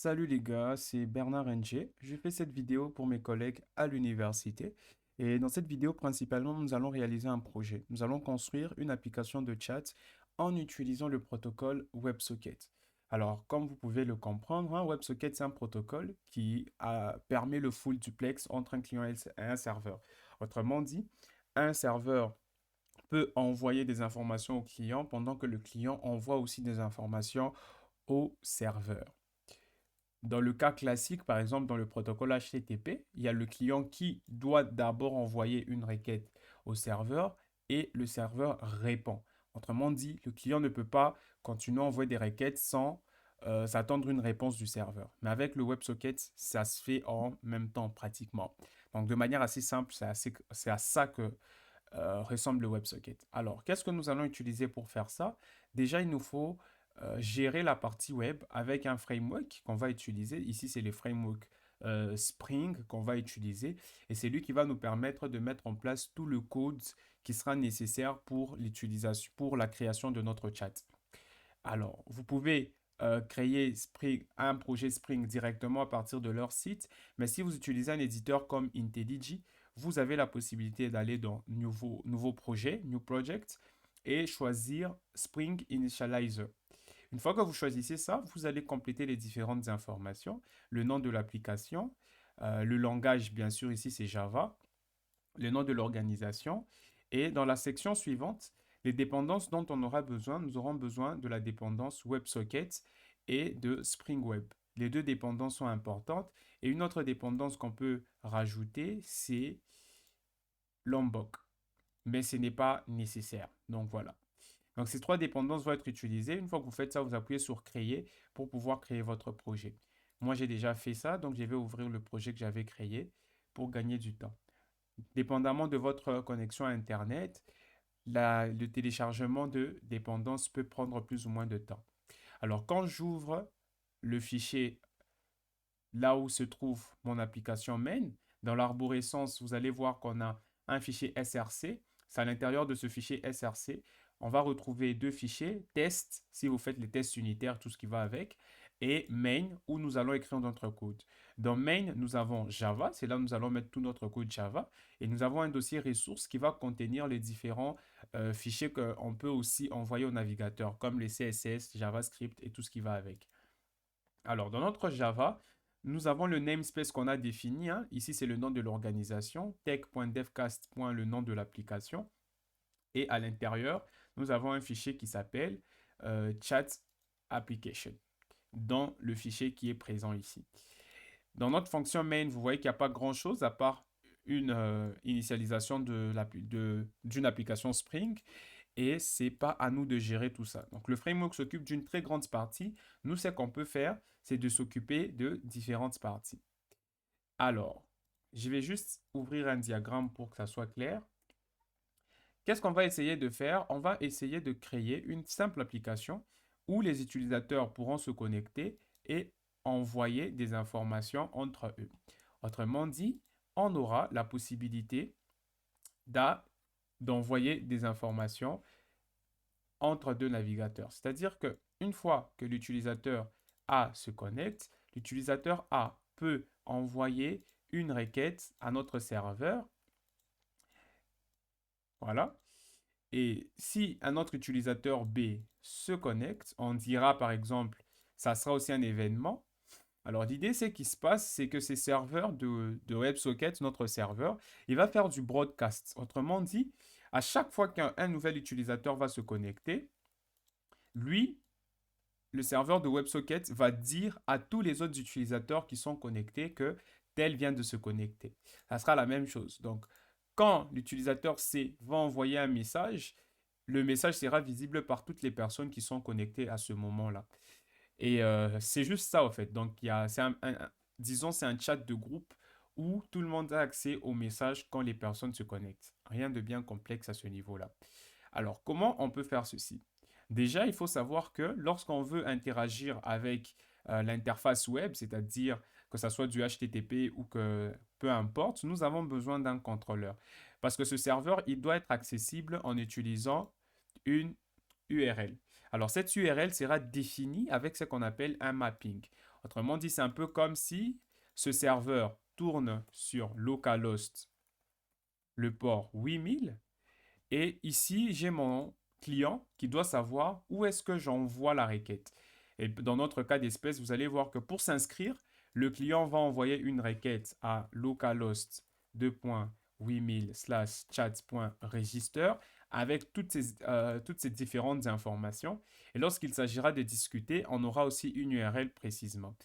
Salut les gars, c'est Bernard NG. Je fais cette vidéo pour mes collègues à l'université. Et dans cette vidéo, principalement, nous allons réaliser un projet. Nous allons construire une application de chat en utilisant le protocole WebSocket. Alors, comme vous pouvez le comprendre, un WebSocket, c'est un protocole qui permet le full duplex entre un client et un serveur. Autrement dit, un serveur peut envoyer des informations au client pendant que le client envoie aussi des informations au serveur. Dans le cas classique, par exemple, dans le protocole HTTP, il y a le client qui doit d'abord envoyer une requête au serveur et le serveur répond. Autrement dit, le client ne peut pas continuer à envoyer des requêtes sans s'attendre une réponse du serveur. Mais avec le WebSocket, ça se fait en même temps pratiquement. Donc de manière assez simple, c'est à ça que ressemble le WebSocket. Alors, qu'est-ce que nous allons utiliser pour faire ça? Déjà, il nous faut gérer la partie web avec un framework qu'on va utiliser. Ici, c'est le framework Spring qu'on va utiliser et c'est lui qui va nous permettre de mettre en place tout le code qui sera nécessaire pour l'utilisation, pour la création de notre chat. Alors, vous pouvez créer un projet Spring directement à partir de leur site, mais si vous utilisez un éditeur comme IntelliJ, vous avez la possibilité d'aller dans Nouveau projet, New Project, et choisir Spring Initializer. Une fois que vous choisissez ça, vous allez compléter les différentes informations, le nom de l'application, le langage, bien sûr, ici c'est Java, le nom de l'organisation. Et dans la section suivante, les dépendances dont on aura besoin, nous aurons besoin de la dépendance WebSocket et de Spring Web. Les deux dépendances sont importantes. Et une autre dépendance qu'on peut rajouter, c'est Lombok. Mais ce n'est pas nécessaire. Donc voilà. Donc ces trois dépendances vont être utilisées. Une fois que vous faites ça, vous appuyez sur Créer pour pouvoir créer votre projet. Moi, j'ai déjà fait ça, donc je vais ouvrir le projet que j'avais créé pour gagner du temps. Dépendamment de votre connexion Internet, le téléchargement de dépendance peut prendre plus ou moins de temps. Alors, quand j'ouvre le fichier là où se trouve mon application main, dans l'arborescence, vous allez voir qu'on a un fichier SRC. C'est à l'intérieur de ce fichier SRC, on va retrouver deux fichiers, test, si vous faites les tests unitaires, tout ce qui va avec, et main, où nous allons écrire notre code. Dans main, nous avons Java, c'est là où nous allons mettre tout notre code Java, et nous avons un dossier ressources qui va contenir les différents fichiers qu'on peut aussi envoyer au navigateur, comme les CSS, JavaScript et tout ce qui va avec. Alors, dans notre Java, nous avons le namespace qu'on a défini, hein. Ici, c'est le nom de l'organisation, tech.devcast. Le nom de l'application. Et à l'intérieur, nous avons un fichier qui s'appelle chat application dans le fichier qui est présent ici. Dans notre fonction main, vous voyez qu'il n'y a pas grand-chose à part une initialisation d'une application Spring et c'est pas à nous de gérer tout ça. Donc le framework s'occupe d'une très grande partie. Nous, ce qu'on peut faire, c'est de s'occuper de différentes parties. Alors, je vais juste ouvrir un diagramme pour que ça soit clair. Qu'est-ce qu'on va essayer de faire? On va essayer de créer une simple application où les utilisateurs pourront se connecter et envoyer des informations entre eux. Autrement dit, on aura la possibilité d'envoyer des informations entre deux navigateurs. C'est-à-dire que une fois que l'utilisateur A se connecte, l'utilisateur A peut envoyer une requête à notre serveur. Voilà. Et si un autre utilisateur B se connecte, on dira par exemple, ça sera aussi un événement. Alors l'idée, c'est qu'il se passe, c'est que ces serveurs de WebSocket, notre serveur, il va faire du broadcast. Autrement dit, à chaque fois qu'un nouvel utilisateur va se connecter, lui, le serveur de WebSocket va dire à tous les autres utilisateurs qui sont connectés que tel vient de se connecter. Ça sera la même chose. Donc, quand l'utilisateur C va envoyer un message, le message sera visible par toutes les personnes qui sont connectées à ce moment-là. Et c'est juste ça, en fait. Donc, disons, c'est un chat de groupe où tout le monde a accès au message quand les personnes se connectent. Rien de bien complexe à ce niveau-là. Alors, comment on peut faire ceci? Déjà, il faut savoir que lorsqu'on veut interagir avec l'interface web, c'est-à-dire que ce soit du HTTP ou que peu importe, nous avons besoin d'un contrôleur. Parce que ce serveur, il doit être accessible en utilisant une URL. Alors, cette URL sera définie avec ce qu'on appelle un mapping. Autrement dit, c'est un peu comme si ce serveur tourne sur localhost, le port 8000. Et ici, j'ai mon client qui doit savoir où est-ce que j'envoie la requête. Et dans notre cas d'espèce, vous allez voir que pour s'inscrire, le client va envoyer une requête à localhost 2.8000/chat.register avec toutes ces différentes informations. Et lorsqu'il s'agira de discuter, on aura aussi une URL précisément.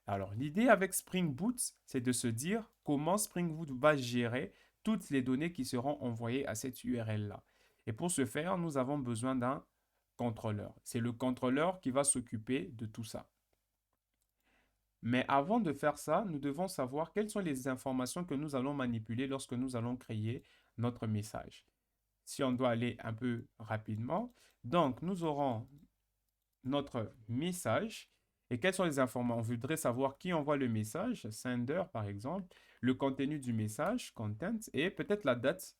Alors, l'idée avec Spring Boot, c'est de se dire comment Spring Boot va gérer toutes les données qui seront envoyées à cette URL-là. Et pour ce faire, nous avons besoin d'un contrôleur. C'est le contrôleur qui va s'occuper de tout ça. Mais avant de faire ça, nous devons savoir quelles sont les informations que nous allons manipuler lorsque nous allons créer notre message. Si on doit aller un peu rapidement, donc nous aurons notre message. Et quelles sont les informations? On voudrait savoir qui envoie le message, sender par exemple, le contenu du message, content, et peut-être la date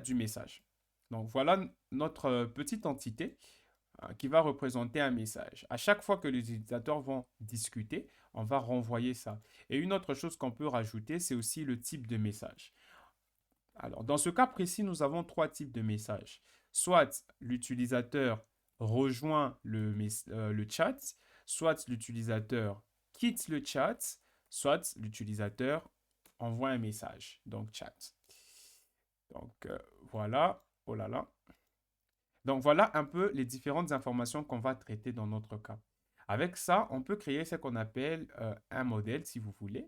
du message. Donc voilà notre petite entité qui va représenter un message. À chaque fois que les utilisateurs vont discuter, on va renvoyer ça. Et une autre chose qu'on peut rajouter, c'est aussi le type de message. Alors, dans ce cas précis, nous avons trois types de messages. Soit l'utilisateur rejoint le chat, soit l'utilisateur quitte le chat, soit l'utilisateur envoie un message, donc chat. Donc, voilà. Oh là là. Donc, voilà un peu les différentes informations qu'on va traiter dans notre cas. Avec ça, on peut créer ce qu'on appelle un modèle, si vous voulez.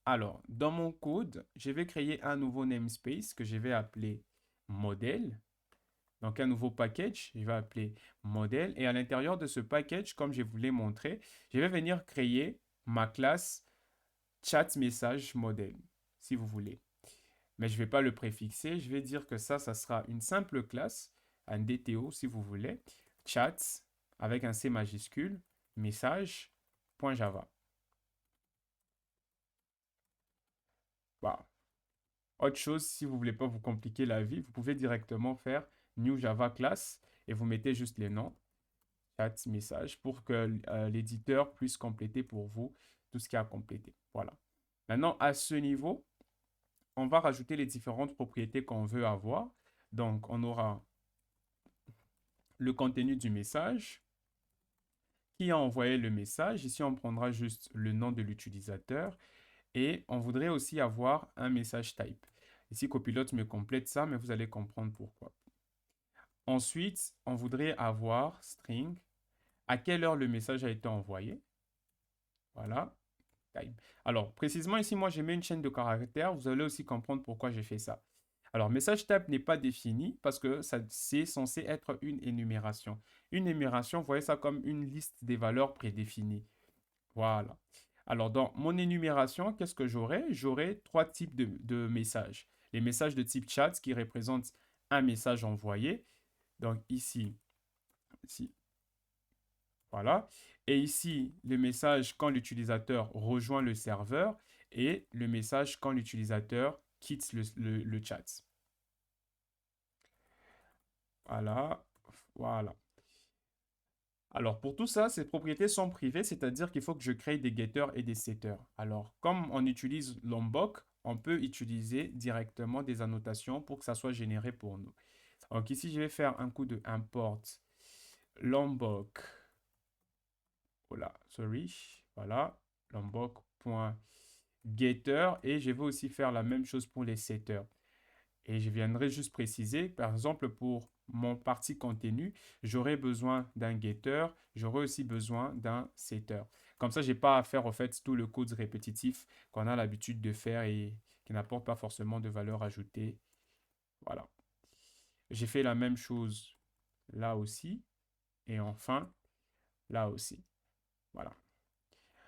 Alors, dans mon code, je vais créer un nouveau namespace que je vais appeler modèle. Donc, un nouveau package, je vais appeler modèle. Et à l'intérieur de ce package, comme je vous l'ai montré, je vais venir créer ma classe chat message modèle, si vous voulez. Mais je ne vais pas le préfixer. Je vais dire que ça sera une simple classe, un DTO, si vous voulez, chat avec un C majuscule, message.java. Voilà. Autre chose, si vous ne voulez pas vous compliquer la vie, vous pouvez directement faire New Java Class et vous mettez juste les noms, chat, message, pour que l'éditeur puisse compléter pour vous tout ce qu'il y a à compléter. Voilà. Maintenant, à ce niveau, on va rajouter les différentes propriétés qu'on veut avoir. Donc, on aura le contenu du message, qui a envoyé le message. Ici, on prendra juste le nom de l'utilisateur. Et on voudrait aussi avoir un message type. Ici, Copilote me complète ça, mais vous allez comprendre pourquoi. Ensuite, on voudrait avoir string, à quelle heure le message a été envoyé. Voilà. Time. Alors, précisément ici, moi, j'ai mis une chaîne de caractères. Vous allez aussi comprendre pourquoi j'ai fait ça. Alors, message type n'est pas défini parce que c'est censé être une énumération. Une énumération, vous voyez ça comme une liste des valeurs prédéfinies. Voilà. Alors, dans mon énumération, qu'est-ce que j'aurai? J'aurai trois types de messages. Les messages de type chat qui représentent un message envoyé. Donc, ici, voilà. Et ici, le message quand l'utilisateur rejoint le serveur et le message quand l'utilisateur quitte le chat. Voilà. Voilà. Alors, pour tout ça, ces propriétés sont privées, c'est-à-dire qu'il faut que je crée des getters et des setters. Alors, comme on utilise Lombok, on peut utiliser directement des annotations pour que ça soit généré pour nous. Donc ici, je vais faire un coup de import Lombok. Voilà, sorry. Voilà, lombok.getter. Et je vais aussi faire la même chose pour les setters. Et je viendrai juste préciser, par exemple, pour mon partie contenu, j'aurai besoin d'un getter, j'aurai aussi besoin d'un setter. Comme ça, je n'ai pas à faire, en fait, tout le code répétitif qu'on a l'habitude de faire et qui n'apporte pas forcément de valeur ajoutée. Voilà. J'ai fait la même chose là aussi. Et enfin, là aussi. Voilà.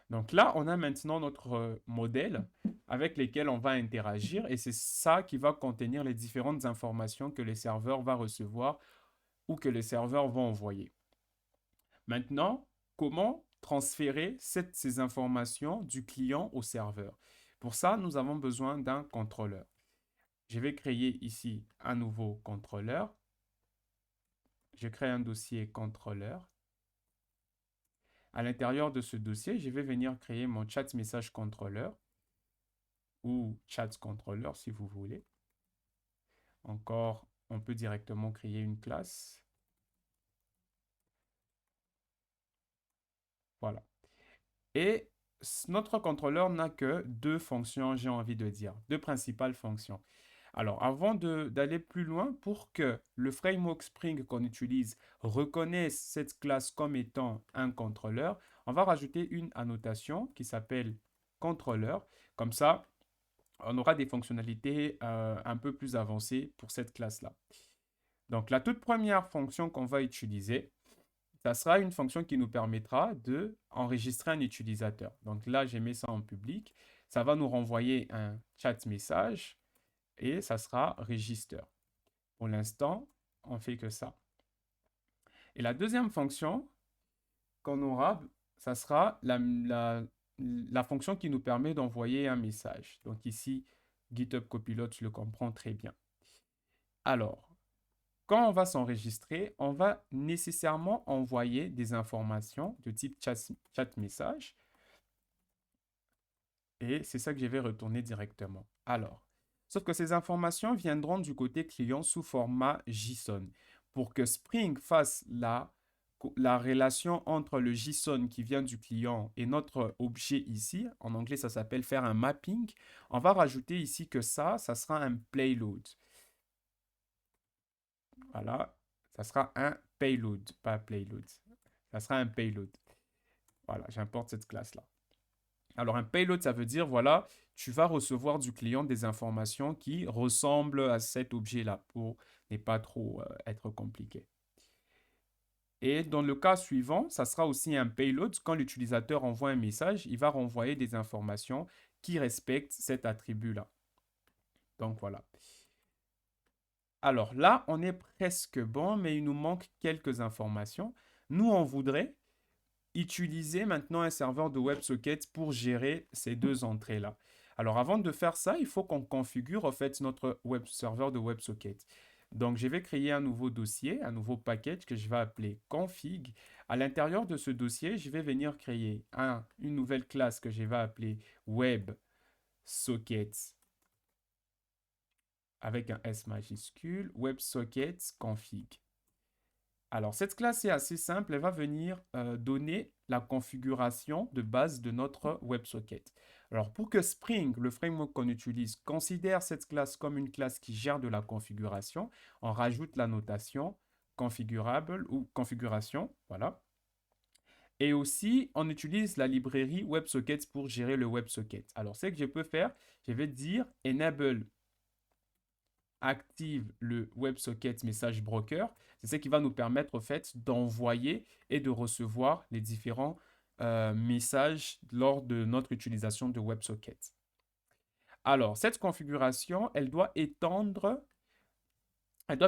Donc là, on a maintenant notre modèle avec lesquels on va interagir et c'est ça qui va contenir les différentes informations que le serveur va recevoir ou que le serveur va envoyer. Maintenant, comment transférer ces informations du client au serveur? Pour ça, nous avons besoin d'un contrôleur. Je vais créer ici un nouveau contrôleur. Je crée un dossier contrôleur. À l'intérieur de ce dossier, je vais venir créer mon chat message contrôleur ou chat controller si vous voulez. Encore, on peut directement créer une classe. Voilà. Et notre contrôleur n'a que deux fonctions, j'ai envie de dire, deux principales fonctions. Alors, avant d'aller plus loin, pour que le framework Spring qu'on utilise reconnaisse cette classe comme étant un contrôleur, on va rajouter une annotation qui s'appelle contrôleur. Comme ça, on aura des fonctionnalités un peu plus avancées pour cette classe-là. Donc, la toute première fonction qu'on va utiliser, ça sera une fonction qui nous permettra de enregistrer un utilisateur. Donc là, j'ai mis ça en public. Ça va nous renvoyer un chat message et ça sera register. Pour l'instant, on fait que ça. Et la deuxième fonction qu'on aura, ça sera la fonction qui nous permet d'envoyer un message. Donc ici, GitHub Copilot le comprend très bien. Alors, quand on va s'enregistrer, on va nécessairement envoyer des informations de type chat message. Et c'est ça que je vais retourner directement. Alors, sauf que ces informations viendront du côté client sous format JSON. Pour que Spring fasse la relation entre le JSON qui vient du client et notre objet ici, en anglais ça s'appelle faire un mapping, on va rajouter ici que ça sera un payload. Voilà, ça sera un payload, pas playload. Ça sera un payload. Voilà, j'importe cette classe-là. Alors, un payload, ça veut dire, voilà, tu vas recevoir du client des informations qui ressemblent à cet objet-là pour ne pas trop être compliqué. Et dans le cas suivant, ça sera aussi un payload. Quand l'utilisateur envoie un message, il va renvoyer des informations qui respectent cet attribut-là. Donc, voilà. Alors là, on est presque bon, mais il nous manque quelques informations. Nous, on voudrait utiliser maintenant un serveur de WebSocket pour gérer ces deux entrées-là. Alors avant de faire ça, il faut qu'on configure en fait notre serveur de WebSocket. Donc je vais créer un nouveau dossier, un nouveau package que je vais appeler config. À l'intérieur de ce dossier, je vais venir créer une nouvelle classe que je vais appeler WebSocket avec un S majuscule, WebSocket config. Alors, cette classe est assez simple. Elle va venir donner la configuration de base de notre WebSocket. Alors, pour que Spring, le framework qu'on utilise, considère cette classe comme une classe qui gère de la configuration, on rajoute la notation configurable ou configuration. Voilà. Et aussi, on utilise la librairie WebSockets pour gérer le WebSocket. Alors, ce que je peux faire, je vais dire enable active le WebSocket Message Broker. C'est ce qui va nous permettre au fait d'envoyer et de recevoir les différents messages lors de notre utilisation de WebSocket. Alors, cette configuration, elle doit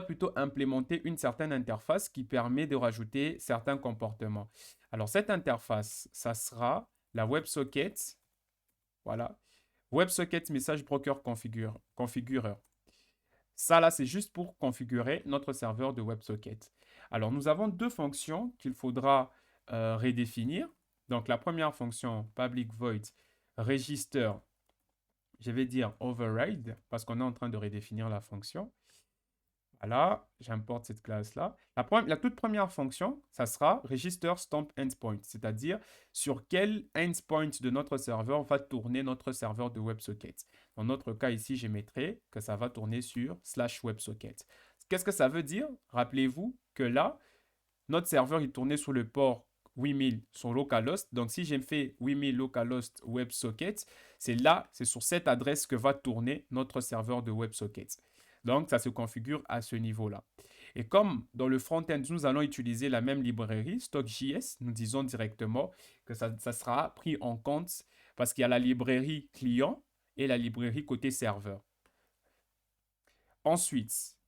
plutôt implémenter une certaine interface qui permet de rajouter certains comportements. Alors, cette interface, ça sera la WebSocket, voilà, WebSocket Message Broker configureur. Ça, là, c'est juste pour configurer notre serveur de WebSocket. Alors, nous avons deux fonctions qu'il faudra redéfinir. Donc, la première fonction, public void register, je vais dire override, parce qu'on est en train de redéfinir la fonction. Voilà, j'importe cette classe-là. La toute première fonction, ça sera register stamp endpoint, c'est-à-dire sur quel endpoint de notre serveur va tourner notre serveur de WebSocket. Dans notre cas ici, je mettrai que ça va tourner sur /WebSocket. Qu'est-ce que ça veut dire? Rappelez-vous que là, notre serveur il tournait sur le port 8000 sur localhost. Donc, si j'ai fait 8000 localhost WebSocket, c'est sur cette adresse que va tourner notre serveur de WebSocket. Donc, ça se configure à ce niveau-là. Et comme dans le front-end, nous allons utiliser la même librairie, StockJS, nous disons directement que ça sera pris en compte parce qu'il y a la librairie client et la librairie côté serveur. Ensuite,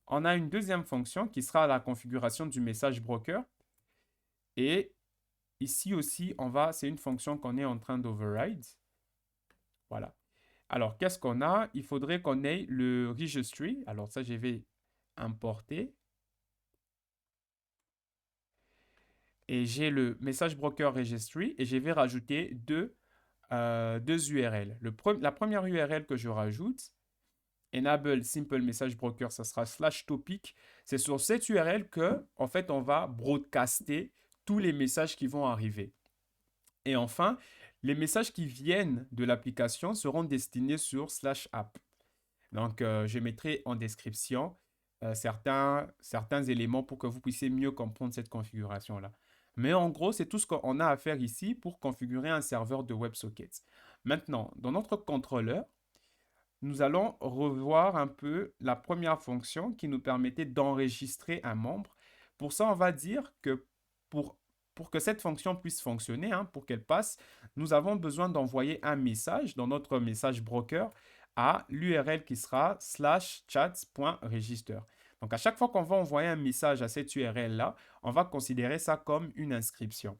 on a une deuxième fonction qui sera la configuration du message broker. Et ici aussi, c'est une fonction qu'on est en train d'override. Voilà. Alors, qu'est-ce qu'on a? Il faudrait qu'on ait le registry. Alors, ça, je vais importer. et j'ai le message broker registry et je vais rajouter deux URL. La première URL que je rajoute, enable simple message broker, ça sera /topic. C'est sur cette URL que, en fait, on va broadcaster tous les messages qui vont arriver. Et enfin, les messages qui viennent de l'application seront destinés sur /app. Donc, je mettrai en description certains éléments pour que vous puissiez mieux comprendre cette configuration-là. Mais en gros, c'est tout ce qu'on a à faire ici pour configurer un serveur de WebSockets. Maintenant, dans notre contrôleur, nous allons revoir un peu la première fonction qui nous permettait d'enregistrer un membre. Pour ça, on va dire que pour que cette fonction puisse fonctionner, pour qu'elle passe, nous avons besoin d'envoyer un message dans notre message broker à l'URL qui sera /chats.register. Donc, à chaque fois qu'on va envoyer un message à cette URL-là, on va considérer ça comme une inscription.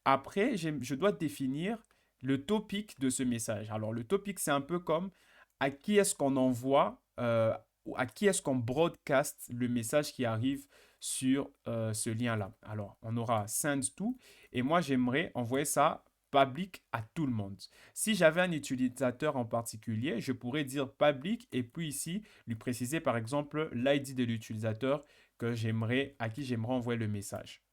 Après, je dois définir le topic de ce message. Alors, le topic, c'est un peu comme à qui est-ce qu'on envoie ou à qui est-ce qu'on broadcast le message qui arrive sur ce lien-là. Alors, on aura send to et moi, j'aimerais envoyer ça public à tout le monde. Si j'avais un utilisateur en particulier, je pourrais dire public et puis ici, lui préciser par exemple l'ID de l'utilisateur à qui j'aimerais envoyer le message.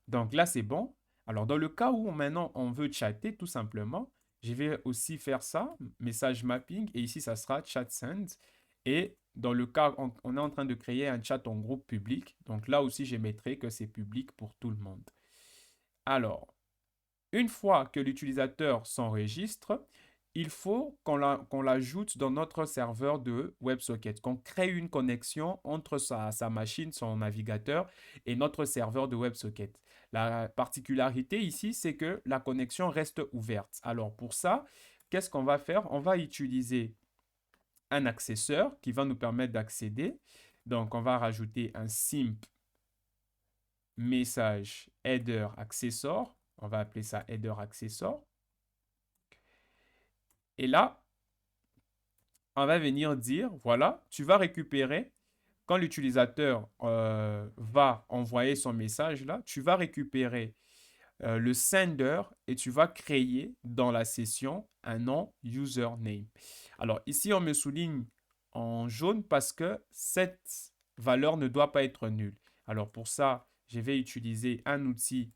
Donc là, c'est bon. Alors, dans le cas où maintenant on veut chatter, tout simplement, je vais aussi faire ça, message mapping, et ici, ça sera chat send. Et dans le cas, on est en train de créer un chat en groupe public. Donc là aussi, je mettrai que c'est public pour tout le monde. Alors, une fois que l'utilisateur s'enregistre, il faut qu'on l'ajoute dans notre serveur de WebSocket, qu'on crée une connexion entre sa machine, son navigateur et notre serveur de WebSocket. La particularité ici, c'est que la connexion reste ouverte. Alors pour ça, qu'est-ce qu'on va faire? On va utiliser un accesseur qui va nous permettre d'accéder. Donc on va rajouter un simp message header accessor. On va appeler ça header accessor. Et là, on va venir dire, voilà, tu vas récupérer, quand l'utilisateur va envoyer son message là, tu vas récupérer le sender et tu vas créer dans la session un nom username. Alors ici, on me souligne en jaune parce que cette valeur ne doit pas être nulle. Alors pour ça, je vais utiliser un outil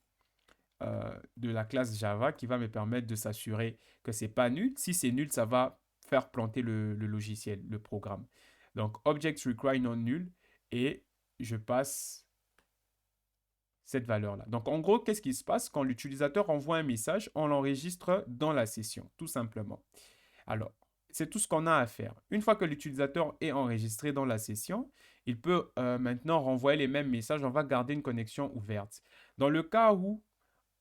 de la classe Java qui va me permettre de s'assurer que c'est pas nul. Si c'est nul, ça va faire planter le logiciel, le programme. Donc, object require non nul et je passe cette valeur-là. Donc, en gros, qu'est-ce qui se passe quand l'utilisateur envoie un message? On l'enregistre dans la session, tout simplement. Alors, c'est tout ce qu'on a à faire. Une fois que l'utilisateur est enregistré dans la session, il peut maintenant renvoyer les mêmes messages. On va garder une connexion ouverte. Dans le cas où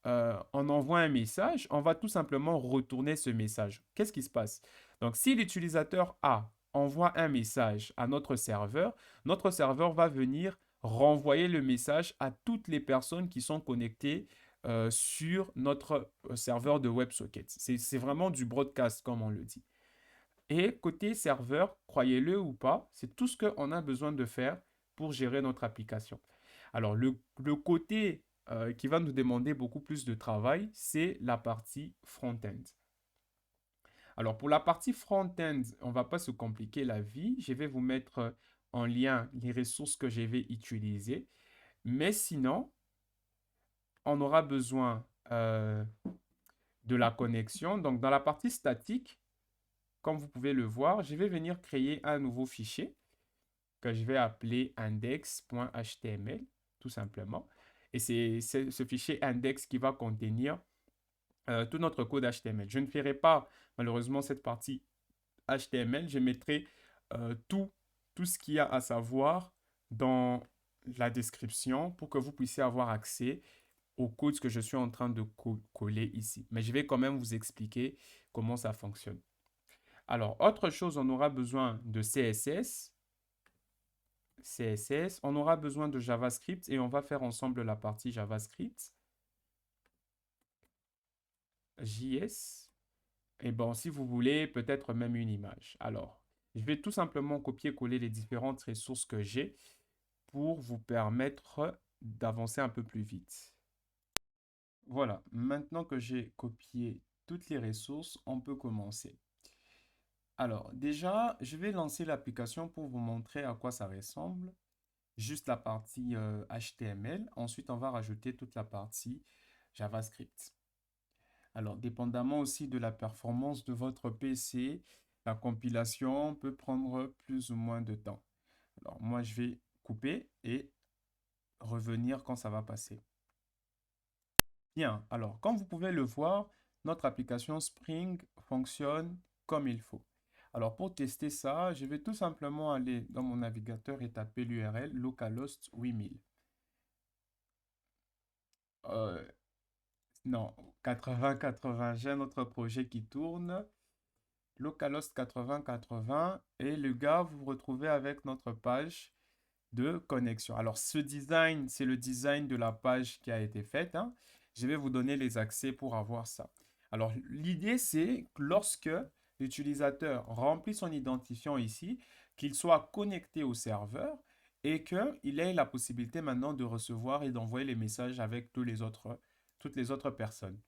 on envoie un message, on va tout simplement retourner ce message. Qu'est-ce qui se passe? Donc, si l'utilisateur A envoie un message à notre serveur va venir renvoyer le message à toutes les personnes qui sont connectées sur notre serveur de WebSocket. C'est vraiment du broadcast, comme on le dit. Et côté serveur, croyez-le ou pas, c'est tout ce qu'on a besoin de faire pour gérer notre application. Alors, le côté qui va nous demander beaucoup plus de travail, c'est la partie front-end. Alors, pour la partie front-end, on ne va pas se compliquer la vie. Je vais vous mettre en lien les ressources que je vais utiliser. Mais sinon, on aura besoin de la connexion. Donc, dans la partie statique, comme vous pouvez le voir, je vais venir créer un nouveau fichier que je vais appeler index.html, tout simplement. Et c'est ce fichier index qui va contenir tout notre code HTML. Je ne ferai pas malheureusement cette partie HTML. Je mettrai tout ce qu'il y a à savoir dans la description pour que vous puissiez avoir accès au code que je suis en train de coller ici. Mais je vais quand même vous expliquer comment ça fonctionne. Alors, autre chose, on aura besoin de CSS. On aura besoin de JavaScript et on va faire ensemble la partie JavaScript. JS. Et bon, si vous voulez, peut-être même une image. Alors, je vais tout simplement copier-coller les différentes ressources que j'ai pour vous permettre d'avancer un peu plus vite. Voilà, maintenant que j'ai copié toutes les ressources, on peut commencer. Alors, déjà, je vais lancer l'application pour vous montrer à quoi ça ressemble. Juste la partie HTML. Ensuite, on va rajouter toute la partie JavaScript. Alors, dépendamment aussi de la performance de votre PC, la compilation peut prendre plus ou moins de temps. Alors, moi, je vais couper et revenir quand ça va passer. Bien, alors, comme vous pouvez le voir, notre application Spring fonctionne comme il faut. Alors, pour tester ça, je vais tout simplement aller dans mon navigateur et taper l'URL localhost 8000. Euh, non, 8080, j'ai un autre projet qui tourne. Localhost 8080 et le gars, vous vous retrouvez avec notre page de connexion. Alors, ce design, c'est le design de la page qui a été faite, hein. Je vais vous donner les accès pour avoir ça. Alors, l'idée, c'est que lorsque l'utilisateur remplit son identifiant ici, qu'il soit connecté au serveur et qu'il ait la possibilité maintenant de recevoir et d'envoyer les messages avec toutes les autres personnes.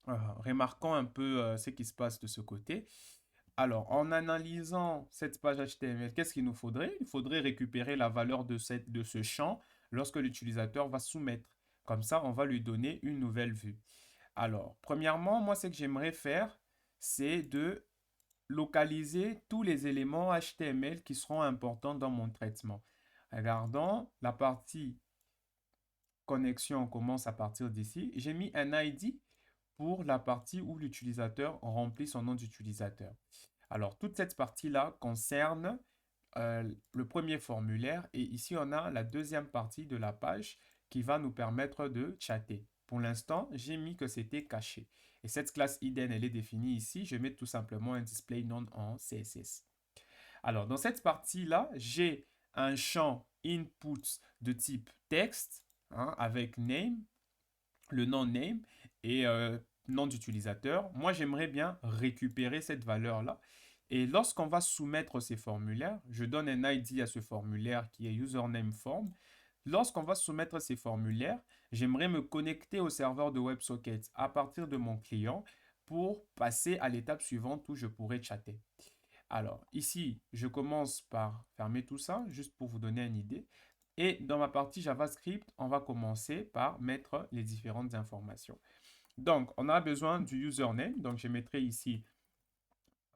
Remarquons un peu ce qui se passe de ce côté. Alors, en analysant cette page HTML, qu'est-ce qu'il nous faudrait? Il faudrait récupérer la valeur de ce champ lorsque l'utilisateur va soumettre. Comme ça, on va lui donner une nouvelle vue. Alors, premièrement, moi, ce que j'aimerais faire, c'est de localiser tous les éléments HTML qui seront importants dans mon traitement. Regardons la partie connexion, on commence à partir d'ici. J'ai mis un ID pour la partie où l'utilisateur remplit son nom d'utilisateur. Alors, toute cette partie-là concerne le premier formulaire et ici, on a la deuxième partie de la page qui va nous permettre de chatter. Pour l'instant, j'ai mis que c'était caché. Et cette classe hidden, elle est définie ici. Je mets tout simplement un display none en CSS. Alors, dans cette partie-là, j'ai un champ input de type texte, hein, avec name, le nom name et nom d'utilisateur. Moi, j'aimerais bien récupérer cette valeur-là. Et lorsqu'on va soumettre ces formulaires, je donne un ID à ce formulaire qui est username form. Lorsqu'on va soumettre ces formulaires, j'aimerais me connecter au serveur de WebSockets à partir de mon client pour passer à l'étape suivante où je pourrais chatter. Alors, ici, je commence par fermer tout ça, juste pour vous donner une idée. Et dans ma partie JavaScript, on va commencer par mettre les différentes informations. Donc, on a besoin du username. Donc, je mettrai ici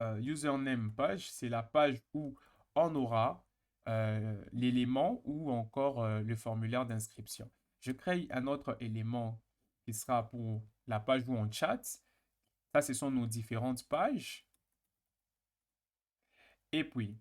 username page. C'est la page où on aura l'élément ou encore le formulaire d'inscription. Je crée un autre élément qui sera pour la page où on chatte. Ça, ce sont nos différentes pages. Et puis,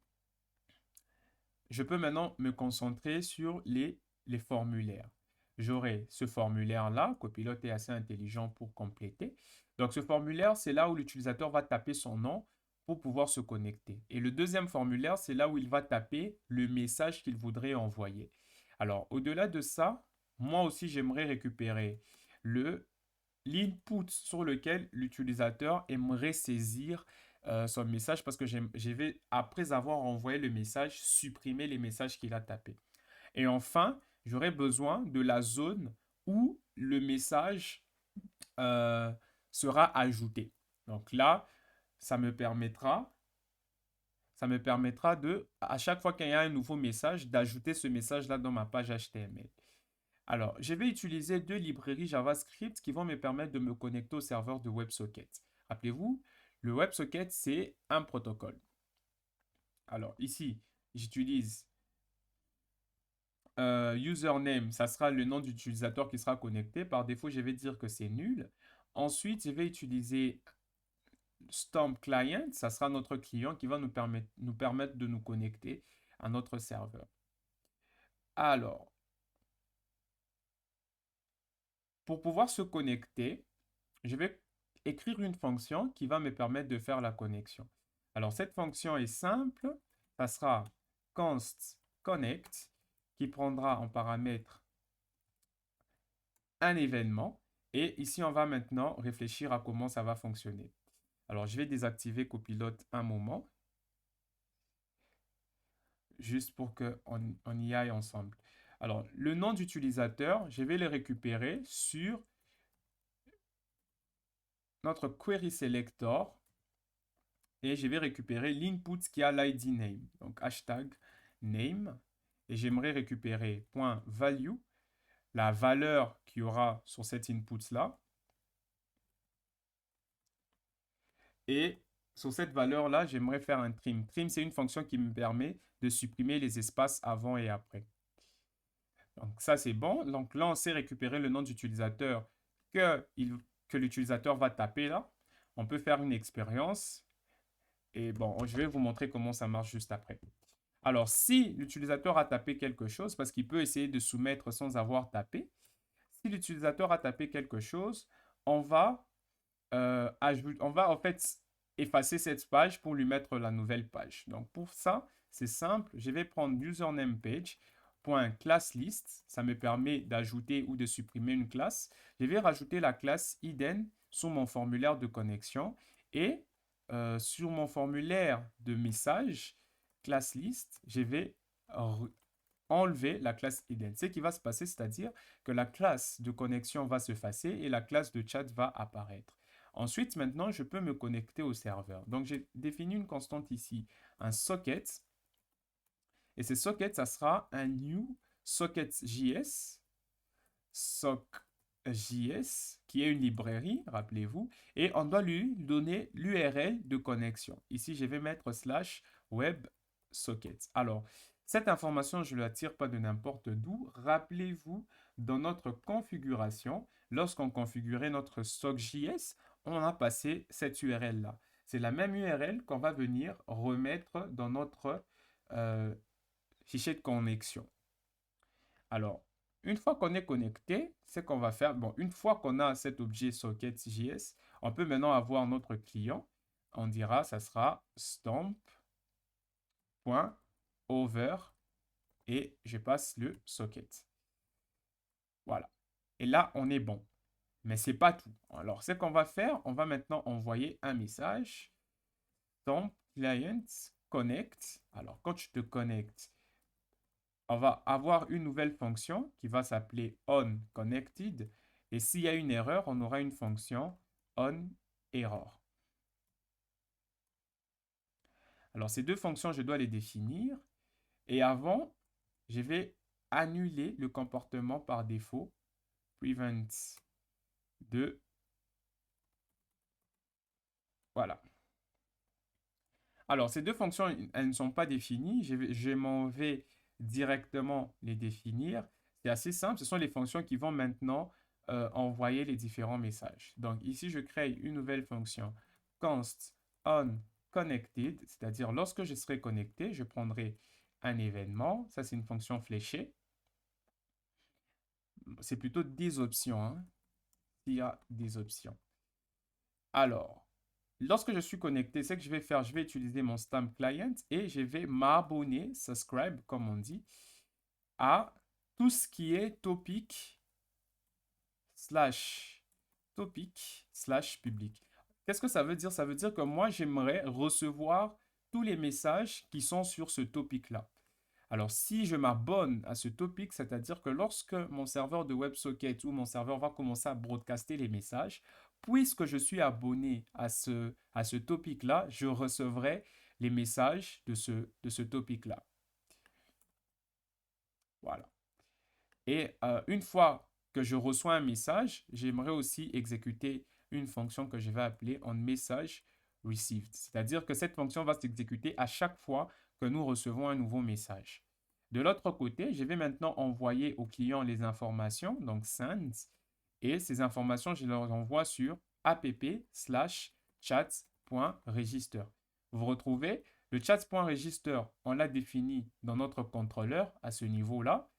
je peux maintenant me concentrer sur les formulaires. J'aurai ce formulaire-là, Copilote est assez intelligent pour compléter. Donc, ce formulaire, c'est là où l'utilisateur va taper son nom pour pouvoir se connecter. Et le deuxième formulaire, c'est là où il va taper le message qu'il voudrait envoyer. Alors, au-delà de ça, moi aussi, j'aimerais récupérer l'input sur lequel l'utilisateur aimerait saisir son message parce que je vais, après avoir envoyé le message, supprimer les messages qu'il a tapés. Et enfin, j'aurai besoin de la zone où le message euh, sera ajouté. Donc là, ça me permettra, de, à chaque fois qu'il y a un nouveau message, d'ajouter ce message-là dans ma page HTML. Alors, je vais utiliser deux librairies JavaScript qui vont me permettre de me connecter au serveur de WebSocket. Rappelez-vous, le WebSocket, c'est un protocole. Alors, ici, j'utilise username, ça sera le nom d'utilisateur qui sera connecté. Par défaut, je vais dire que c'est nul. Ensuite, je vais utiliser Stamp Client, ça sera notre client qui va nous permettre de nous connecter à notre serveur. Alors, pour pouvoir se connecter, je vais écrire une fonction qui va me permettre de faire la connexion. Alors, cette fonction est simple. Ça sera const connect qui prendra en paramètre un événement. Et ici, on va maintenant réfléchir à comment ça va fonctionner. Alors, je vais désactiver Copilote un moment, juste pour qu'on y aille ensemble. Alors, le nom d'utilisateur, je vais le récupérer sur notre query selector et je vais récupérer l'input qui a l'id name. Donc, hashtag name. Et j'aimerais récupérer .value, la valeur qu'il y aura sur cet input-là. Et sur cette valeur-là, j'aimerais faire un trim. Trim, c'est une fonction qui me permet de supprimer les espaces avant et après. Donc ça, c'est bon. Donc là, on sait récupérer le nom d'utilisateur que l'utilisateur va taper là. On peut faire une expérience. Et bon, je vais vous montrer comment ça marche juste après. Alors, si l'utilisateur a tapé quelque chose, parce qu'il peut essayer de soumettre sans avoir tapé, si l'utilisateur a tapé quelque chose, on va en fait effacer cette page pour lui mettre la nouvelle page. Donc pour ça, c'est simple. Je vais prendre username page.classList. Ça me permet d'ajouter ou de supprimer une classe. Je vais rajouter la classe hidden sur mon formulaire de connexion et sur mon formulaire de message classList, je vais enlever la classe hidden. Ce qui va se passer, c'est-à-dire que la classe de connexion va s'effacer et la classe de chat va apparaître. Ensuite, maintenant, je peux me connecter au serveur. Donc, j'ai défini une constante ici, un socket. Et ce socket, ça sera un new socket.js, sock.js, qui est une librairie, rappelez-vous. Et on doit lui donner l'URL de connexion. Ici, je vais mettre /websocket. Alors, cette information, je ne la tire pas de n'importe d'où. Rappelez-vous, dans notre configuration, lorsqu'on configurait notre sock.js, on a passé cette URL-là. C'est la même URL qu'on va venir remettre dans notre fichier de connexion. Alors, une fois qu'on est connecté, ce qu'on va faire, bon, une fois qu'on a cet objet socket.js, on peut maintenant avoir notre client. On dira, ça sera stamp.over et je passe le socket. Voilà. Et là, on est bon. Mais ce n'est pas tout. Alors, ce qu'on va faire, on va maintenant envoyer un message. Stamp client connect. Alors, quand tu te connectes, on va avoir une nouvelle fonction qui va s'appeler onConnected. Et s'il y a une erreur, on aura une fonction onError. Alors, ces deux fonctions, je dois les définir. Et avant, je vais annuler le comportement par défaut. Prevent de. Voilà. Alors, ces deux fonctions, elles ne sont pas définies. Je m'en vais directement les définir. C'est assez simple. Ce sont les fonctions qui vont maintenant envoyer les différents messages. Donc, ici, je crée une nouvelle fonction const on connected, c'est-à-dire lorsque je serai connecté, je prendrai un événement. Ça, c'est une fonction fléchée. C'est plutôt des options, hein. Il y a des options. Alors, lorsque je suis connecté, ce que je vais faire, je vais utiliser mon Stamp Client et je vais m'abonner, subscribe comme on dit, à tout ce qui est topic/public. Qu'est-ce que ça veut dire? Ça veut dire que moi, j'aimerais recevoir tous les messages qui sont sur ce topic-là. Alors, si je m'abonne à ce topic, c'est-à-dire que lorsque mon serveur de WebSocket ou mon serveur va commencer à broadcaster les messages, puisque je suis abonné à ce topic-là, je recevrai les messages de ce topic-là. Voilà. Et une fois que je reçois un message, j'aimerais aussi exécuter une fonction que je vais appeler onMessageReceived. C'est-à-dire que cette fonction va s'exécuter à chaque fois que nous recevons un nouveau message. De l'autre côté, je vais maintenant envoyer au client les informations, donc send, et ces informations, je les envoie sur app/chat.register. Vous retrouvez le chat.register, on l'a défini dans notre contrôleur à ce niveau-là.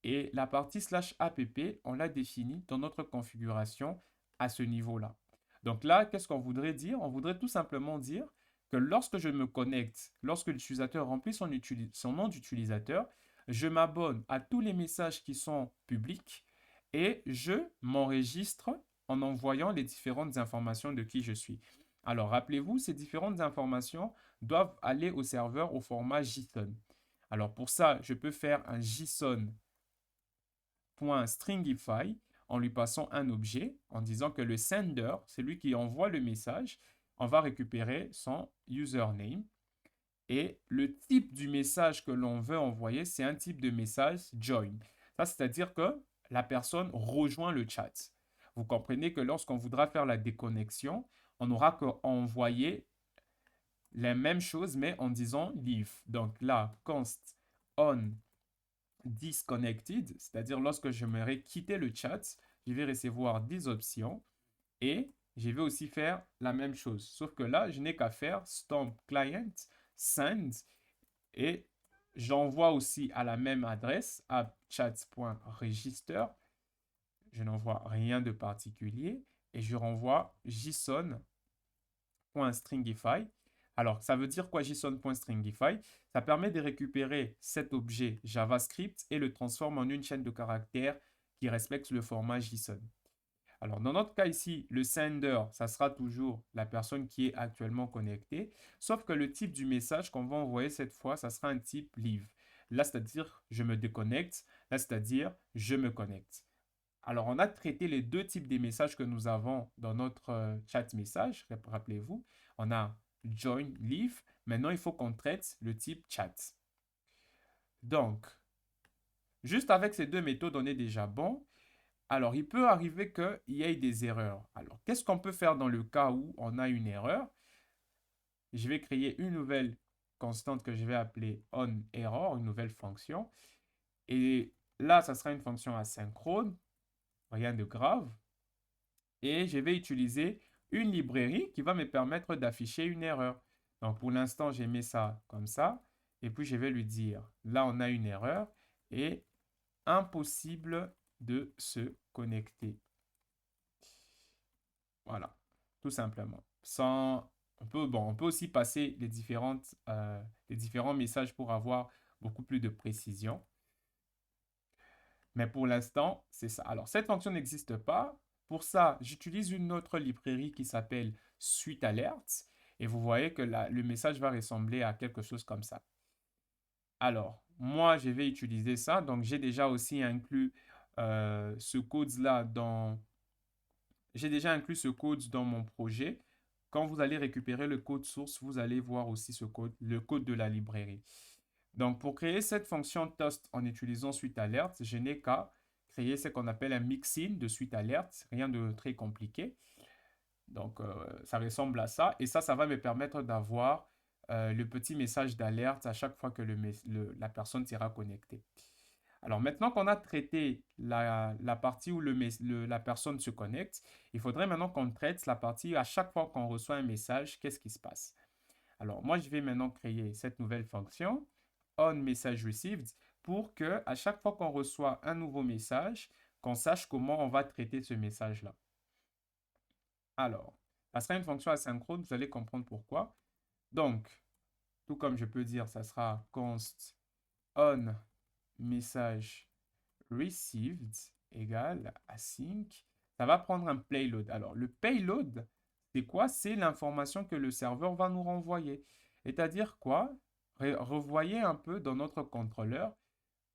Et la partie /app, on l'a définie dans notre configuration à ce niveau-là. Donc là, qu'est-ce qu'on voudrait dire? On voudrait tout simplement dire que lorsque je me connecte, lorsque l'utilisateur remplit son nom d'utilisateur, je m'abonne à tous les messages qui sont publics et je m'enregistre en envoyant les différentes informations de qui je suis. Alors, rappelez-vous, ces différentes informations doivent aller au serveur au format JSON. Alors, pour ça, je peux faire un JSON chat.stringify en lui passant un objet, en disant que le sender, c'est lui qui envoie le message, on va récupérer son username. Et le type du message que l'on veut envoyer, c'est un type de message join. Ça, c'est-à-dire que la personne rejoint le chat. Vous comprenez que lorsqu'on voudra faire la déconnexion, on n'aura qu'à envoyer la même chose, mais en disant leave. Donc là, const on disconnected, c'est-à-dire lorsque j'aimerais quitter le chat, je vais recevoir des options et je vais aussi faire la même chose. Sauf que là, je n'ai qu'à faire stomp client send et j'envoie aussi à la même adresse à chat.register. Je n'envoie rien de particulier et je renvoie json.stringify. Alors, ça veut dire quoi json.stringify? Ça permet de récupérer cet objet JavaScript et le transforme en une chaîne de caractères qui respecte le format JSON. Alors, dans notre cas ici, le sender, ça sera toujours la personne qui est actuellement connectée, sauf que le type du message qu'on va envoyer cette fois, ça sera un type leave. Là, c'est-à-dire je me déconnecte. Là, c'est-à-dire je me connecte. Alors, on a traité les deux types de messages que nous avons dans notre chat message. Rappelez-vous, on a join, leave. Maintenant, il faut qu'on traite le type chat. Donc, juste avec ces deux méthodes, on est déjà bon. Alors, il peut arriver qu'il y ait des erreurs. Alors, qu'est-ce qu'on peut faire dans le cas où on a une erreur? Je vais créer une nouvelle constante que je vais appeler onError, une nouvelle fonction. Et là, ça sera une fonction asynchrone, rien de grave. Et je vais utiliser une librairie qui va me permettre d'afficher une erreur. Donc, pour l'instant, j'ai mis ça comme ça. Et puis, je vais lui dire, là, on a une erreur et impossible de se connecter. Voilà, tout simplement. On peut aussi passer les différents messages pour avoir beaucoup plus de précision. Mais pour l'instant, c'est ça. Alors, cette fonction n'existe pas. Pour ça, j'utilise une autre librairie qui s'appelle Suite Alert. Et vous voyez que le message va ressembler à quelque chose comme ça. Alors, moi, je vais utiliser ça. Donc, j'ai déjà aussi inclus ce code-là dans J'ai déjà inclus ce code dans mon projet. Quand vous allez récupérer le code source, vous allez voir aussi ce code, le code de la librairie. Donc, pour créer cette fonction toast en utilisant suite alert, je n'ai qu'à créer ce qu'on appelle un mixin de suite alert, rien de très compliqué. Donc, ça ressemble à ça. Et ça va me permettre d'avoir le petit message d'alerte à chaque fois que la personne sera connectée. Alors maintenant qu'on a traité la partie où la personne se connecte, il faudrait maintenant qu'on traite la partie à chaque fois qu'on reçoit un message, qu'est-ce qui se passe? Alors moi, je vais maintenant créer cette nouvelle fonction, onMessageReceived, pour que à chaque fois qu'on reçoit un nouveau message, qu'on sache comment on va traiter ce message-là. Alors, ça sera une fonction asynchrone, vous allez comprendre pourquoi. Donc, tout comme je peux dire, ça sera const on message received égale async. Ça va prendre un payload. Alors, le payload, c'est quoi? C'est l'information que le serveur va nous renvoyer. C'est-à-dire quoi? Revoyez un peu dans notre contrôleur.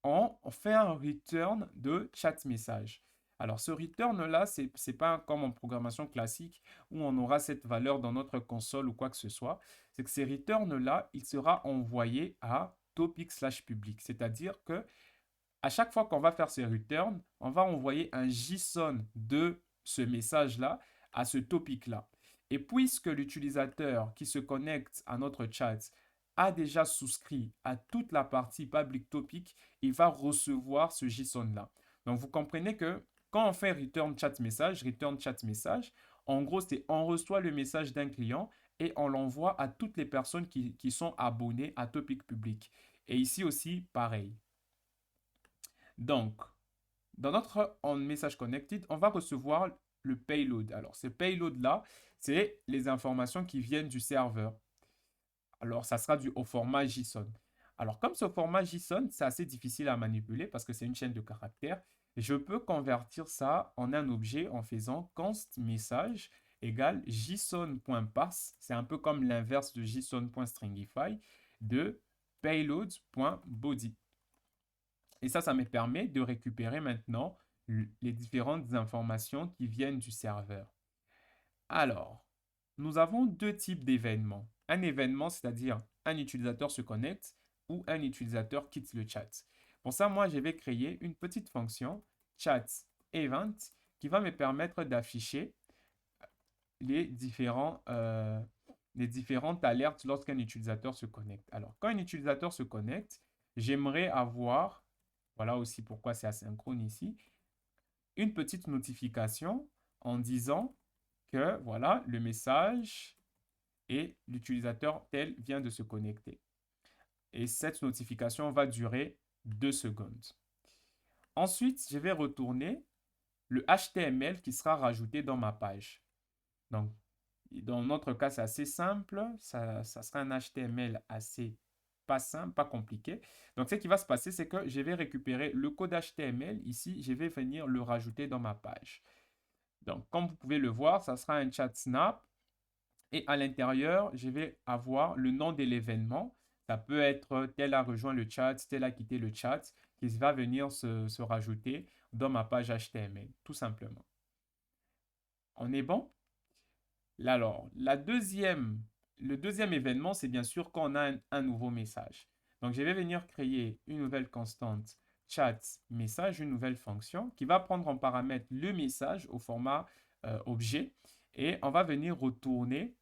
On fait un return de chat message. Alors, ce return-là, ce n'est pas comme en programmation classique où on aura cette valeur dans notre console ou quoi que ce soit. C'est que ces returns-là, il sera envoyé à topic/public. C'est-à-dire que à chaque fois qu'on va faire ce return, on va envoyer un JSON de ce message-là à ce topic-là. Et puisque l'utilisateur qui se connecte à notre chat a déjà souscrit à toute la partie public topic, il va recevoir ce JSON-là. Donc, vous comprenez que quand on fait return chat message, en gros, c'est on reçoit le message d'un client et on l'envoie à toutes les personnes qui sont abonnées à topic public. Et ici aussi, pareil. Donc, dans notre message connected, on va recevoir le payload. Alors, ce payload-là, c'est les informations qui viennent du serveur. Alors, ça sera au format JSON. Alors, comme ce format JSON, c'est assez difficile à manipuler parce que c'est une chaîne de caractères, je peux convertir ça en un objet en faisant const message égale json.parse. C'est un peu comme l'inverse de json.stringify de payload.body. Et ça me permet de récupérer maintenant les différentes informations qui viennent du serveur. Alors, nous avons deux types d'événements. Un événement, c'est-à-dire un utilisateur se connecte ou un utilisateur quitte le chat. Pour ça, moi, je vais créer une petite fonction chat event qui va me permettre d'afficher les différentes alertes lorsqu'un utilisateur se connecte. Alors, quand un utilisateur se connecte, j'aimerais avoir, voilà aussi pourquoi c'est asynchrone ici, une petite notification en disant que voilà, le message et l'utilisateur tel vient de se connecter. Et cette notification va durer 2 secondes. Ensuite, je vais retourner le HTML qui sera rajouté dans ma page. Donc, dans notre cas, c'est assez simple. Ça sera un HTML assez pas simple, pas compliqué. Donc, ce qui va se passer, c'est que je vais récupérer le code HTML. Ici, je vais venir le rajouter dans ma page. Donc, comme vous pouvez le voir, ça sera un chat snap. Et à l'intérieur, je vais avoir le nom de l'événement. Ça peut être tel a rejoint le chat, tel a quitté le chat, qui va venir se rajouter dans ma page HTML, tout simplement. On est bon? Alors, le deuxième événement, c'est bien sûr quand on a un nouveau message. Donc, je vais venir créer une nouvelle constante chat message, une nouvelle fonction qui va prendre en paramètre le message au format objet et on va venir retourner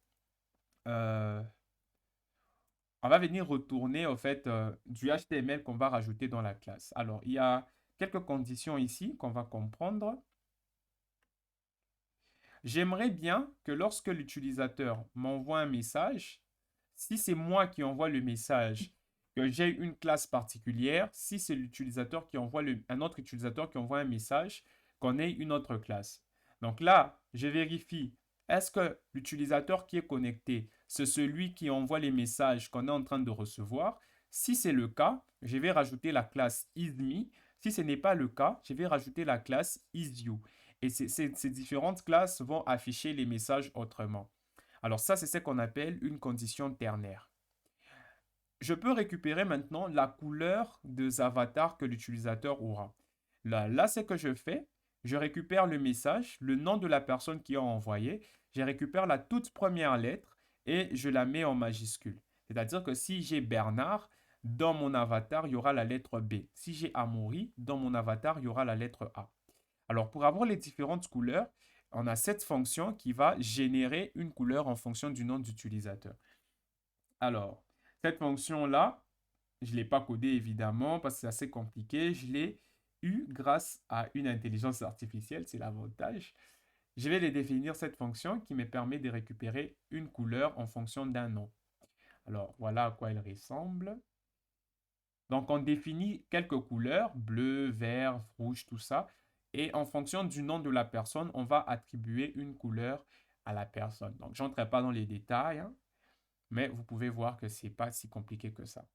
au fait du HTML qu'on va rajouter dans la classe. Alors, il y a quelques conditions ici qu'on va comprendre. J'aimerais bien que lorsque l'utilisateur m'envoie un message, si c'est moi qui envoie le message, que j'ai une classe particulière, si c'est l'utilisateur qui envoie un autre utilisateur qui envoie un message, qu'on ait une autre classe. Donc là, je vérifie, est-ce que l'utilisateur qui est connecté, c'est celui qui envoie les messages qu'on est en train de recevoir? Si c'est le cas, je vais rajouter la classe isMe. Si ce n'est pas le cas, je vais rajouter la classe isYou. Et ces différentes classes vont afficher les messages autrement. Alors ça, c'est ce qu'on appelle une condition ternaire. Je peux récupérer maintenant la couleur des avatars que l'utilisateur aura. Là, ce que je fais, je récupère le message, le nom de la personne qui a envoyé, je récupère la toute première lettre et je la mets en majuscule. C'est-à-dire que si j'ai Bernard, dans mon avatar, il y aura la lettre B. Si j'ai Amaury, dans mon avatar, il y aura la lettre A. Alors, pour avoir les différentes couleurs, on a cette fonction qui va générer une couleur en fonction du nom d'utilisateur. Alors, cette fonction-là, je ne l'ai pas codée évidemment parce que c'est assez compliqué. Je l'ai eue grâce à une intelligence artificielle, c'est l'avantage. Je vais les définir cette fonction qui me permet de récupérer une couleur en fonction d'un nom. Alors, voilà à quoi elle ressemble. Donc, on définit quelques couleurs, bleu, vert, rouge, tout ça. Et en fonction du nom de la personne, on va attribuer une couleur à la personne. Donc, je n'entrerai pas dans les détails, hein, mais vous pouvez voir que ce n'est pas si compliqué que ça.